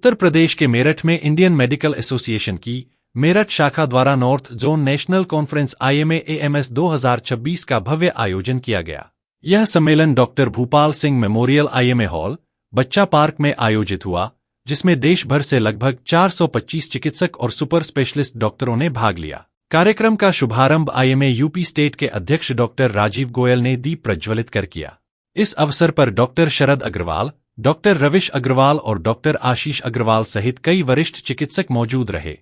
उत्तर प्रदेश के मेरठ में Indian medical association की मेरठ शाखा द्वारा north zone national conference IMA-AMS 2026 का भव्य आयोजन किया गया। यह सम्मेलन doctor Bhupal Singh memorial IMA hall, बच्चा पार्क में आयोजित हुआ, जिसमें देश भर से लगभग 425 चिकित्सक और सुपर स्पेशलिस्ट डॉक्टरों ने भाग लिया। कार्यक्रम का शुभारंभ IMA यूपी स्टेट के अध्यक्ष डॉक्टर राजीव गोयल ने दीप प्रज्वलित कर किया। इस अवसर पर डॉक्टर शरद अग्रवाल, डॉक्टर रविश अग्रवाल और डॉक्टर आशीष अग्रवाल सहित कई वरिष्ठ चिकित्सक मौजूद रहे।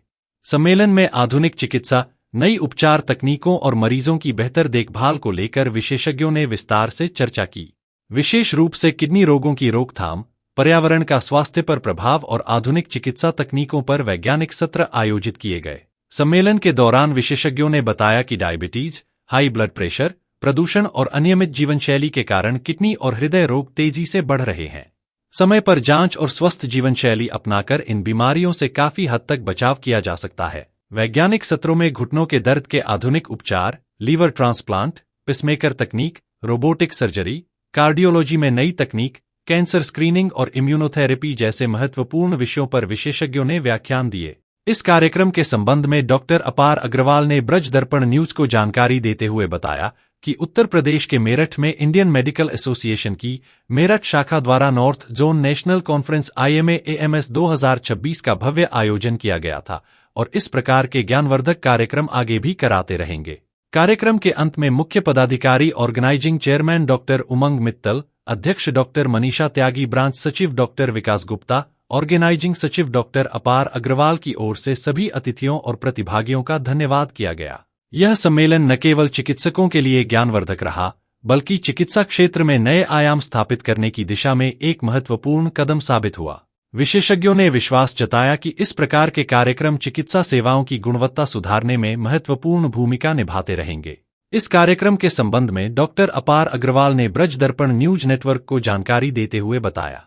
सम्मेलन में आधुनिक चिकित्सा, नई उपचार तकनीकों और मरीजों की बेहतर देखभाल को लेकर विशेषज्ञों ने विस्तार से चर्चा की। विशेष रूप से किडनी रोगों की रोकथाम, पर्यावरण का स्वास्थ्य पर प्रभाव और आधुनिक चिकित्सा तकनीकों पर वैज्ञानिक सत्र आयोजित किए गए। सम्मेलन के दौरान विशेषज्ञों ने बताया कि डायबिटीज, हाई ब्लड प्रेशर, प्रदूषण और अनियमित जीवनशैली के कारण किडनी और हृदय रोग तेजी से बढ़ रहे हैं। समय पर जांच और स्वस्थ जीवनशैली अपनाकर इन बीमारियों से काफी हद तक बचाव किया जा सकता है। वैज्ञानिक सत्रों में घुटनों के दर्द के आधुनिक उपचार, लीवर ट्रांसप्लांट, पेसमेकर तकनीक, रोबोटिक सर्जरी, कार्डियोलॉजी में नई तकनीक, कैंसर स्क्रीनिंग और इम्यूनोथेरेपी जैसे महत्वपूर्ण विषयों पर विशेषज्ञों ने व्याख्यान दिए। इस कार्यक्रम के संबंध में डॉक्टर अपार अग्रवाल ने ब्रज दर्पण न्यूज को जानकारी देते हुए बताया कि उत्तर प्रदेश के मेरठ में इंडियन मेडिकल एसोसिएशन की मेरठ शाखा द्वारा north zone national conference IMA-AMS 2026 का भव्य आयोजन किया गया था और इस प्रकार के ज्ञानवर्धक कार्यक्रम आगे भी कराते रहेंगे। कार्यक्रम के अंत में मुख्य पदाधिकारी ऑर्गेनाइजिंग चेयरमैन डॉक्टर उमंग मित्तल, अध्यक्ष डॉक्टर मनीषा त्यागी, ब्रांच सचिव डॉक्टर विकास गुप्ता, ऑर्गेनाइजिंग सचिव डॉक्टर अपार अग्रवाल की ओर से सभी अतिथियों और प्रतिभागियों का धन्यवाद किया गया। यह सम्मेलन न केवल चिकित्सकों के लिए ज्ञानवर्धक रहा, बल्कि चिकित्सा क्षेत्र में नए आयाम स्थापित करने की दिशा में एक महत्वपूर्ण कदम साबित हुआ। विशेषज्ञों ने विश्वास जताया कि इस प्रकार के कार्यक्रम चिकित्सा सेवाओं की गुणवत्ता सुधारने में महत्वपूर्ण भूमिका निभाते रहेंगे। इस कार्यक्रम के संबंध में डॉक्टर अपार अग्रवाल ने ब्रज दर्पण न्यूज नेटवर्क को जानकारी देते हुए बताया।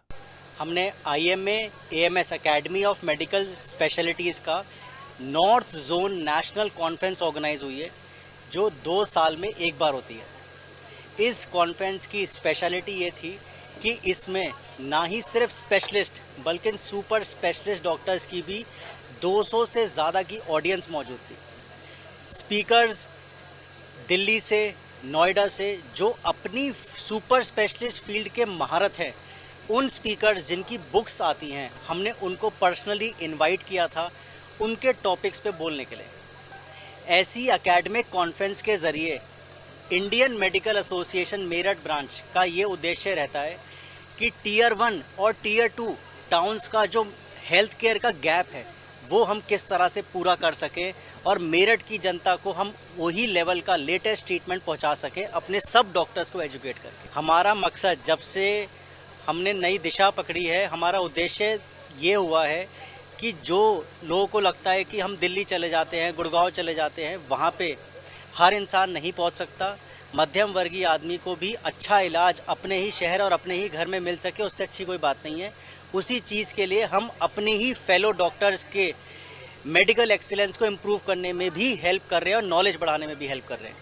हमने IMA-AMS academy of medical specialities का north zone national conference organise हुई है, जो 2 साल में एक बार होती है। इस कॉन्फ्रेंस की स्पेशलिटी ये थी कि इसमें ना ही सिर्फ स्पेशलिस्ट बल्कि सुपर स्पेशलिस्ट डॉक्टर्स की भी 200 से ज़्यादा की ऑडियंस मौजूद थी। स्पीकर्स दिल्ली से, नोएडा से, जो अपनी सुपर स्पेशलिस्ट फील्ड के महारत हैं, उन स्पीकर्स जिनकी बुक्स आती हैं, हमने उनको पर्सनली इनवाइट किया था उनके टॉपिक्स पे बोलने के लिए। ऐसी एकेडमिक कॉन्फ्रेंस के ज़रिए Indian medical association Meerut branch का ये उद्देश्य रहता है कि टियर 1 और टियर 2 टाउन्स का जो हेल्थ केयर का गैप है वो हम किस तरह से पूरा कर सकें और मेरठ की जनता को हम वही लेवल का लेटेस्ट ट्रीटमेंट पहुंचा सकें अपने सब डॉक्टर्स को एजुकेट करके। हमारा मकसद, जब से हमने नई दिशा पकड़ी है, हमारा उद्देश्य ये हुआ है कि जो लोगों को लगता है कि हम दिल्ली चले जाते हैं, गुड़गांव चले जाते हैं, वहाँ पे हर इंसान नहीं पहुँच सकता। मध्यम वर्गीय आदमी को भी अच्छा इलाज अपने ही शहर और अपने ही घर में मिल सके, उससे अच्छी कोई बात नहीं है। उसी चीज़ के लिए हम अपने ही फेलो डॉक्टर्स के मेडिकल एक्सीलेंस को इम्प्रूव करने में भी हेल्प कर रहे हैं और नॉलेज बढ़ाने में भी हेल्प कर रहे हैं।